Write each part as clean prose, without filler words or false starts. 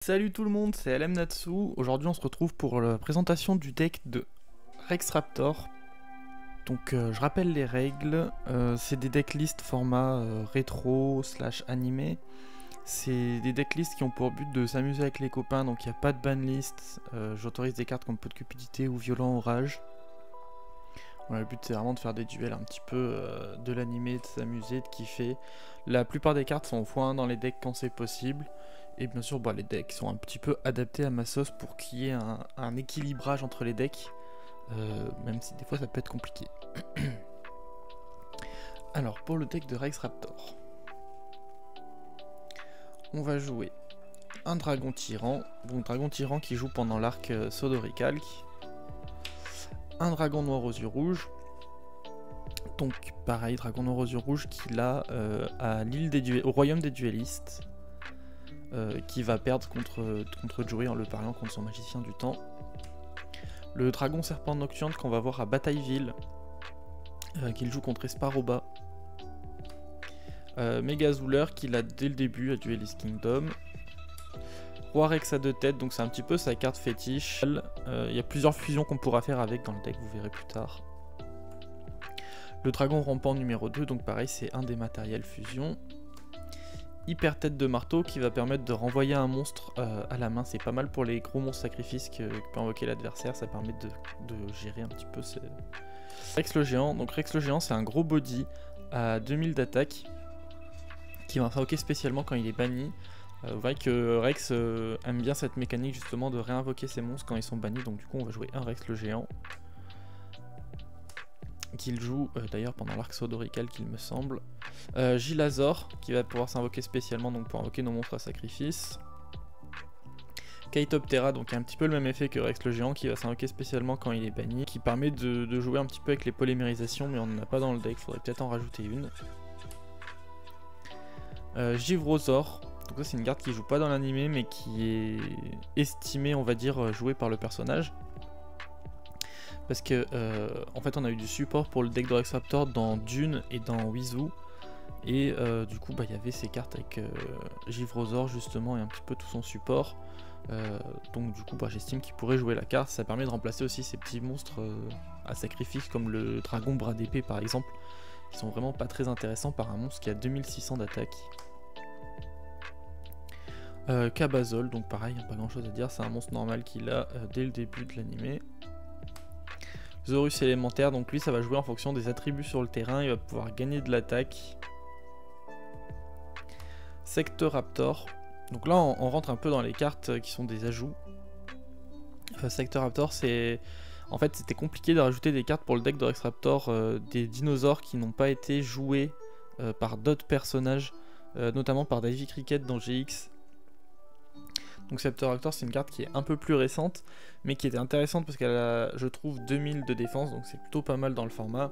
Salut tout le monde, c'est LM Natsu. Aujourd'hui on se retrouve pour la présentation du deck de Rex Raptor. Donc je rappelle les règles, c'est des decklists format rétro / animé. C'est des decklists qui ont pour but de s'amuser avec les copains, donc il n'y a pas de banlist. J'autorise des cartes comme Pot de Cupidité ou Violent Orage. Voilà, le but c'est vraiment de faire des duels un petit peu de l'animé, de s'amuser, de kiffer. La plupart des cartes sont au x1 dans les decks quand c'est possible. Et bien sûr, les decks sont un petit peu adaptés à ma sauce pour qu'il y ait un équilibrage entre les decks, même si des fois ça peut être compliqué. Alors, pour le deck de Rex Raptor, on va jouer un Dragon Tyran, donc Dragon Tyran qui joue pendant l'arc Sodoricalque, un Dragon Noir aux yeux rouges, donc pareil, Dragon Noir aux yeux rouges qui l'a à l'île des au royaume des duellistes. Qui va perdre contre Joey en le pariant contre son magicien du temps. Le dragon serpent nocturne qu'on va voir à Batailleville, qu'il joue contre Esparoba. Megazooler qu'il a dès le début à Duelist Kingdom. Roi Rex à deux têtes, donc c'est un petit peu sa carte fétiche. Il y a plusieurs fusions qu'on pourra faire avec dans le deck, vous verrez plus tard. Le dragon rampant numéro 2, donc pareil c'est un des matériels fusion. Hyper tête de marteau qui va permettre de renvoyer un monstre à la main, c'est pas mal pour les gros monstres sacrifices que peut invoquer l'adversaire, ça permet de gérer un petit peu ces... Rex le géant, donc Rex le géant c'est un gros body à 2000 d'attaque qui va s'invoquer spécialement quand il est banni. Vous voyez que Rex aime bien cette mécanique justement de réinvoquer ses monstres quand ils sont bannis, donc du coup on va jouer un Rex le géant qu'il joue d'ailleurs pendant l'arc Sodorical qu'il me semble. Gilazor qui va pouvoir s'invoquer spécialement donc pour invoquer nos monstres à sacrifice. Kaitoptera, donc un petit peu le même effet que Rex le géant qui va s'invoquer spécialement quand il est banni, qui permet de jouer un petit peu avec les polymérisations, mais on n'en a pas dans le deck, faudrait peut-être en rajouter une. Givrosaur, donc ça c'est une carte qui joue pas dans l'animé mais qui est estimée on va dire jouée par le personnage. Parce que en fait on a eu du support pour le deck de Rex Raptor dans Dune et dans Wizu. Et du coup il y avait ces cartes avec Givrosaur justement et un petit peu tout son support. Donc du coup j'estime qu'il pourrait jouer la carte. Ça permet de remplacer aussi ces petits monstres à sacrifice comme le dragon bras d'épée par exemple. Qui sont vraiment pas très intéressants par un monstre qui a 2600 d'attaque. Cabazol, donc pareil, pas grand chose à dire, c'est un monstre normal qu'il a dès le début de l'animé. Zorus élémentaire, donc lui ça va jouer en fonction des attributs sur le terrain, il va pouvoir gagner de l'attaque. Sectoraptor, donc là on rentre un peu dans les cartes qui sont des ajouts. Sectoraptor c'est... En fait c'était compliqué de rajouter des cartes pour le deck de Rex Raptor, des dinosaures qui n'ont pas été joués par d'autres personnages, notamment par Davy Cricket dans GX. Donc Sectoraptor c'est une carte qui est un peu plus récente mais qui était intéressante parce qu'elle a je trouve 2000 de défense, donc c'est plutôt pas mal dans le format,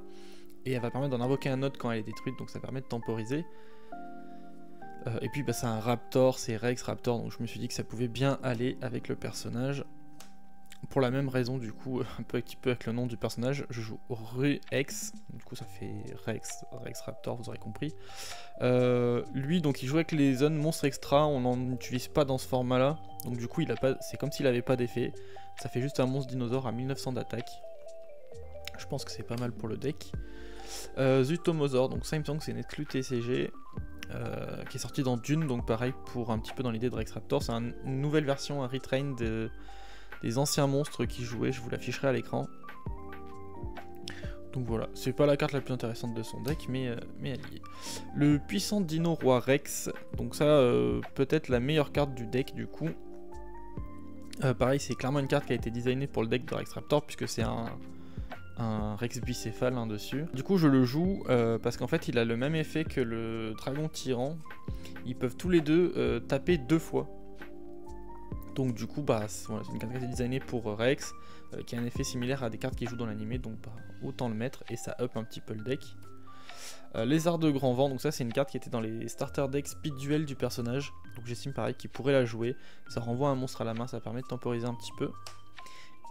et elle va permettre d'en invoquer un autre quand elle est détruite, donc ça permet de temporiser. Et puis c'est un Raptor, c'est Rex Raptor, donc je me suis dit que ça pouvait bien aller avec le personnage. Pour la même raison du coup, un petit peu avec le nom du personnage, je joue Rex, du coup ça fait Rex Raptor, vous aurez compris. Lui donc il joue avec les zones monstres extra, on n'en utilise pas dans ce format là, donc du coup c'est comme s'il n'avait pas d'effet, ça fait juste un monstre dinosaure à 1900 d'attaque. Je pense que c'est pas mal pour le deck. Zutomosaur, donc ça il me semble que c'est une exclue TCG. Qui est sorti dans Dune, donc pareil pour un petit peu dans l'idée de Rex Raptor, c'est une nouvelle version, un retrain des anciens monstres qui jouaient, je vous l'afficherai à l'écran. Donc voilà, c'est pas la carte la plus intéressante de son deck, mais elle y est. Le puissant Dino Roi Rex, donc ça peut-être la meilleure carte du deck du coup. Pareil, c'est clairement une carte qui a été designée pour le deck de Rex Raptor, puisque c'est un Rex bicéphale dessus. Du coup je le joue parce qu'en fait il a le même effet que le Dragon Tyran. Ils peuvent tous les deux taper 2 fois. Donc du coup voilà, c'est une carte qui est designée pour Rex, qui a un effet similaire à des cartes qui jouent dans l'animé, donc autant le mettre et ça up un petit peu le deck. Lézard de grand vent, donc ça c'est une carte qui était dans les starter decks speed duel du personnage, donc j'estime pareil qu'il pourrait la jouer. Ça renvoie un monstre à la main, ça permet de temporiser un petit peu.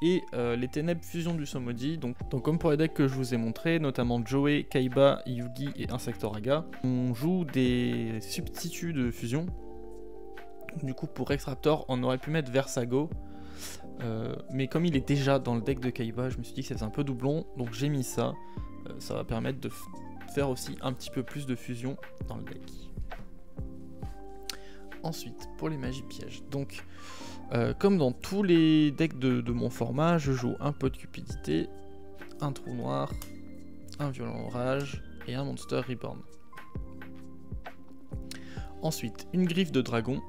Et les ténèbres fusion du Somodi, donc comme pour les decks que je vous ai montré, notamment Joey, Kaiba, Yugi et Insectoraga, on joue des substituts de fusion. Du coup pour Rex-Raptor on aurait pu mettre Versago, mais comme il est déjà dans le deck de Kaiba, je me suis dit que ça faisait un peu doublon, donc j'ai mis ça. Ça va permettre de faire aussi un petit peu plus de fusion dans le deck. Ensuite pour les magies pièges, donc comme dans tous les decks de mon format, je joue un pot de cupidité, un trou noir, un violent orage et un monster reborn. Ensuite une griffe de dragon.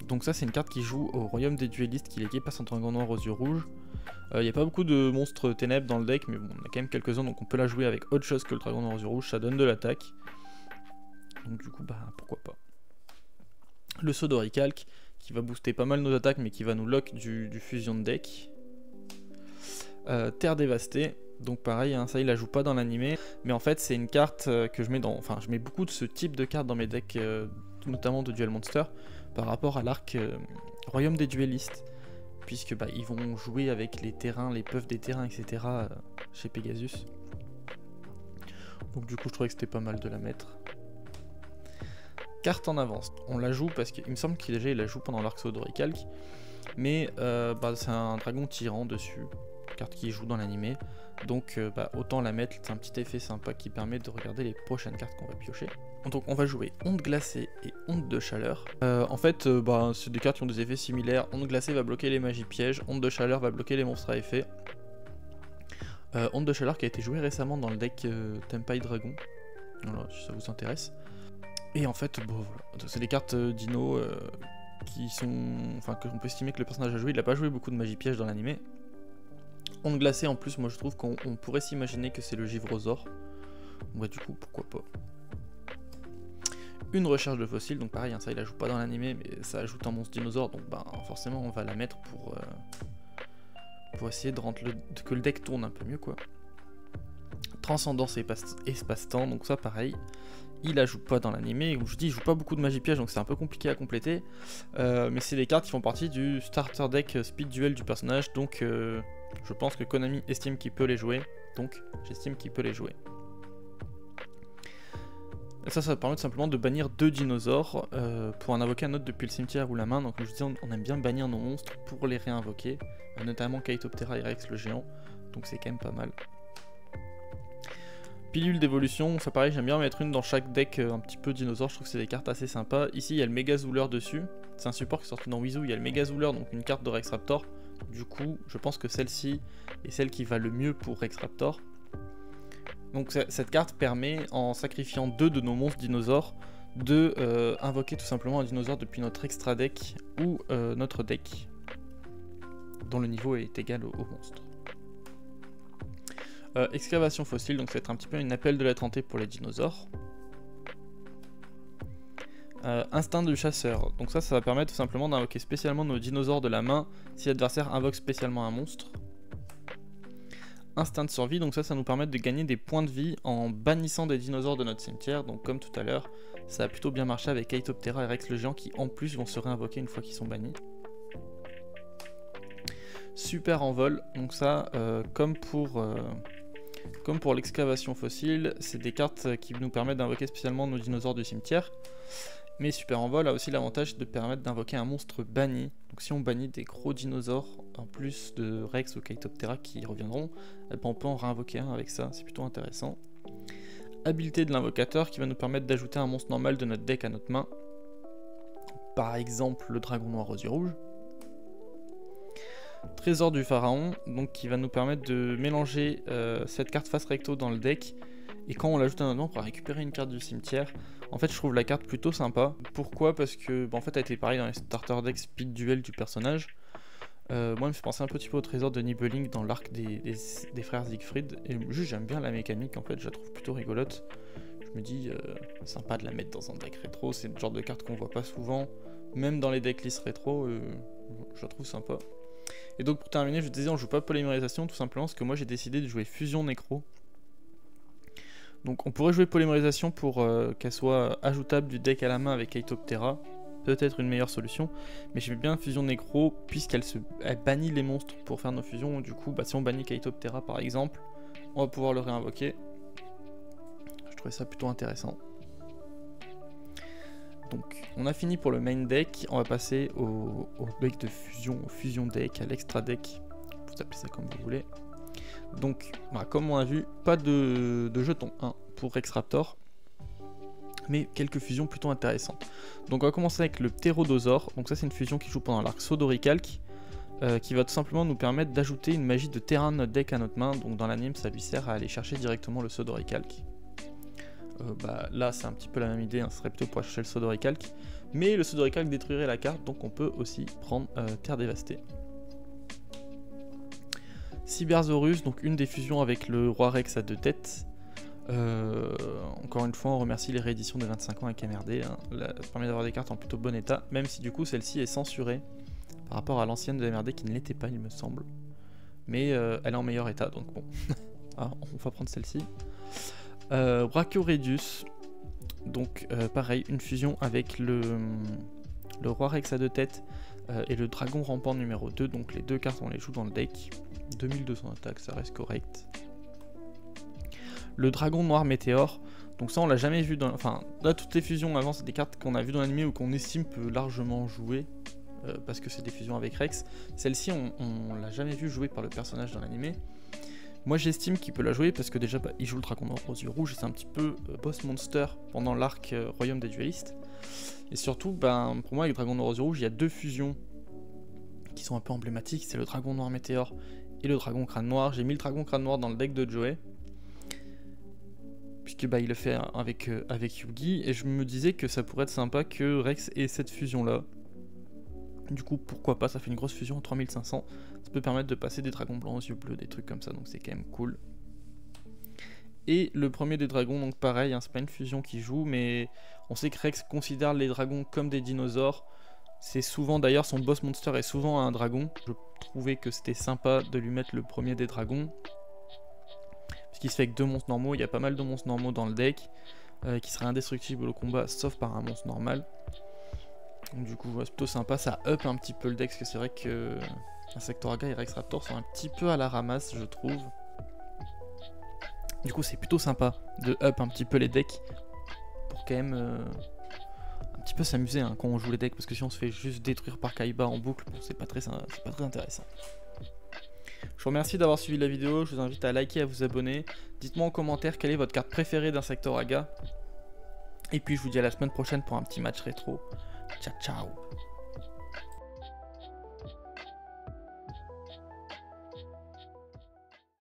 Donc ça c'est une carte qui joue au royaume des duellistes, qui l'équipe passe un dragon noir aux yeux rouges. Il n'y a pas beaucoup de monstres ténèbres dans le deck, mais bon, on a quand même quelques-uns, donc on peut la jouer avec autre chose que le dragon noir aux yeux rouges, ça donne de l'attaque. Donc du coup, bah pourquoi pas. Le saut d'oricalque, qui va booster pas mal nos attaques, mais qui va nous lock du fusion de deck. Terre dévastée, donc pareil, hein, ça il la joue pas dans l'animé, mais en fait c'est une carte que je mets dans... Enfin, je mets beaucoup de ce type de cartes dans mes decks, notamment de Duel Monster, par rapport à l'arc Royaume des duellistes, puisque bah, ils vont jouer avec les terrains, les puffs des terrains, etc. Chez Pegasus. Donc du coup je trouvais que c'était pas mal de la mettre. Carte en avance, on la joue parce qu'il me semble qu'il déjà il la joue pendant l'arc saut d'oricalque, mais bah, c'est un dragon tyran dessus, carte qui joue dans l'animé, donc bah, autant la mettre, c'est un petit effet sympa qui permet de regarder les prochaines cartes qu'on va piocher. Donc on va jouer onde glacée et onde de chaleur. En fait, bah, c'est des cartes qui ont des effets similaires. Onde glacée va bloquer les magies pièges, onde de chaleur va bloquer les monstres à effet. Onde de chaleur qui a été jouée récemment dans le deck Tempai Dragon, voilà, si ça vous intéresse. Et en fait, bon, voilà. C'est des cartes dino qui sont... Enfin, que on peut estimer que le personnage a joué. Il n'a pas joué beaucoup de magie piège dans l'animé. Onde glacée, en plus, moi je trouve qu'on pourrait s'imaginer que c'est le Givrosaur. Ouais, du coup, pourquoi pas. Une recherche de fossiles, donc pareil, hein, ça il la joue pas dans l'animé, mais ça ajoute un monstre dinosaure, donc bah, forcément on va la mettre pour essayer de rendre que le deck tourne un peu mieux, quoi. Transcendance et espace-temps, donc ça pareil, il la joue pas dans l'animé, je dis il joue pas beaucoup de magie piège, donc c'est un peu compliqué à compléter, mais c'est des cartes qui font partie du starter deck speed duel du personnage, donc je pense que Konami estime qu'il peut les jouer, donc j'estime qu'il peut les jouer. Et ça va permettre simplement de bannir 2 dinosaures pour en invoquer un autre depuis le cimetière ou la main. Donc comme je dis, on aime bien bannir nos monstres pour les réinvoquer, notamment Chaetoptera et Rex le géant, donc c'est quand même pas mal. Pilule d'évolution, ça pareil, j'aime bien mettre une dans chaque deck un petit peu dinosaure, je trouve que c'est des cartes assez sympas. Ici il y a le Méga Zooler dessus, c'est un support qui est sorti dans Wizou, il y a le Méga Zooler, donc une carte de Rex Raptor. Du coup, je pense que celle-ci est celle qui va le mieux pour Rex Raptor. Donc cette carte permet, en sacrifiant 2 de nos monstres dinosaures, de invoquer tout simplement un dinosaure depuis notre extra deck ou notre deck, dont le niveau est égal au monstre. Excavation fossile, donc ça va être un petit peu une appel de la tentée pour les dinosaures. Instinct du chasseur, donc ça va permettre tout simplement d'invoquer spécialement nos dinosaures de la main si l'adversaire invoque spécialement un monstre. Instinct de survie, donc ça nous permet de gagner des points de vie en bannissant des dinosaures de notre cimetière, donc comme tout à l'heure, ça a plutôt bien marché avec Chaetoptera et Rex le géant qui en plus vont se réinvoquer une fois qu'ils sont bannis. Super envol, donc ça, comme pour l'excavation fossile, c'est des cartes qui nous permettent d'invoquer spécialement nos dinosaures du cimetière. Mais Super Envol a aussi l'avantage de permettre d'invoquer un monstre banni. Donc si on bannit des gros dinosaures, en plus de Rex ou Chaetoptera qui reviendront, eh ben on peut en réinvoquer un avec ça, c'est plutôt intéressant. Habileté de l'invocateur qui va nous permettre d'ajouter un monstre normal de notre deck à notre main. Par exemple le dragon noir aux yeux rouges. Trésor du pharaon, donc qui va nous permettre de mélanger cette carte face recto dans le deck. Et quand on l'ajoute à notre main, on pourra récupérer une carte du cimetière. En fait, je trouve la carte plutôt sympa. Pourquoi? Parce que, en fait, elle était pareil dans les starter decks speed duel du personnage. Moi, elle me fait penser un petit peu au trésor de Nibelung dans l'arc des frères Siegfried. Et juste, j'aime bien la mécanique, en fait, je la trouve plutôt rigolote. Je me dis, sympa de la mettre dans un deck rétro. C'est le genre de carte qu'on voit pas souvent. Même dans les decks list rétro, je la trouve sympa. Et donc, pour terminer, je disais, on joue pas polymérisation, tout simplement parce que moi, j'ai décidé de jouer fusion nécro. Donc on pourrait jouer polymérisation pour qu'elle soit ajoutable du deck à la main avec Chaetoptera, peut-être une meilleure solution, mais j'aime bien fusion nécro puisqu'elle bannit les monstres pour faire nos fusions, du coup si on bannit Chaetoptera par exemple, on va pouvoir le réinvoquer. Je trouvais ça plutôt intéressant. Donc on a fini pour le main deck, on va passer au deck de fusion, au fusion deck, à l'extra deck, vous appelez ça comme vous voulez. Donc voilà, comme on a vu, pas de jetons 1 pour Rex Raptor, mais quelques fusions plutôt intéressantes. Donc on va commencer avec le Pterodosaur, donc ça c'est une fusion qui joue pendant l'arc Sodoricalque, qui va tout simplement nous permettre d'ajouter une magie de terrain de notre deck à notre main, donc dans l'anime ça lui sert à aller chercher directement le Sodoricalque. Là c'est un petit peu la même idée, hein, ce serait plutôt pour aller chercher le Sodoricalque, mais le Sodoricalque détruirait la carte, donc on peut aussi prendre Terre Dévastée. Cybersaurus, donc une des fusions avec le Roi Rex à 2 têtes. Encore une fois on remercie les rééditions des 25 ans avec MRD, hein. Ça permet d'avoir des cartes en plutôt bon état, même si du coup celle-ci est censurée par rapport à l'ancienne de MRD qui ne l'était pas il me semble. Mais elle est en meilleur état donc bon, ah, on va prendre celle-ci. Brachioreus, donc pareil, une fusion avec le Roi Rex à 2 têtes et le Dragon Rampant numéro 2, donc les deux cartes on les joue dans le deck. 2200 attaques, ça reste correct. Le Dragon Noir Météore, donc ça on l'a jamais vu dans... Enfin, là toutes les fusions avant c'est des cartes qu'on a vu dans l'anime ou qu'on estime peut largement jouer, parce que c'est des fusions avec Rex. Celle-ci on l'a jamais vu jouer par le personnage dans l'anime. Moi j'estime qu'il peut la jouer parce que déjà il joue le Dragon Noir aux yeux rouges et c'est un petit peu boss monster pendant l'arc Royaume des Dualistes. Et surtout, pour moi avec Dragon Noir aux yeux rouges, il y a deux fusions qui sont un peu emblématiques, c'est le Dragon Noir Météore et le Dragon Crâne Noir. J'ai mis le Dragon Crâne Noir dans le deck de Joey, puisque il le fait avec Yugi, et je me disais que ça pourrait être sympa que Rex ait cette fusion là. Du coup pourquoi pas, ça fait une grosse fusion en 3500, ça peut permettre de passer des dragons blancs aux yeux bleus, des trucs comme ça, donc c'est quand même cool. Et le premier des dragons, donc pareil, hein, c'est pas une fusion qui joue, mais on sait que Rex considère les dragons comme des dinosaures. C'est souvent, d'ailleurs son boss monster est souvent un dragon. Je trouvais que c'était sympa de lui mettre le premier des dragons, puisqu'il se fait avec 2 monstres normaux. Il y a pas mal de monstres normaux dans le deck, qui seraient indestructibles au combat, sauf par un monstre normal. Donc du coup c'est plutôt sympa, ça up un petit peu le deck, parce que c'est vrai que Insectoraga et Rex Raptor sont un petit peu à la ramasse je trouve. Du coup c'est plutôt sympa de up un petit peu les decks, pour quand même... un petit peu s'amuser hein, quand on joue les decks, parce que si on se fait juste détruire par Kaiba en boucle, bon, c'est pas très intéressant. Je vous remercie d'avoir suivi la vidéo, je vous invite à liker et à vous abonner. Dites-moi en commentaire quelle est votre carte préférée d'Insectoraga. Et puis je vous dis à la semaine prochaine pour un petit match rétro. Ciao ciao.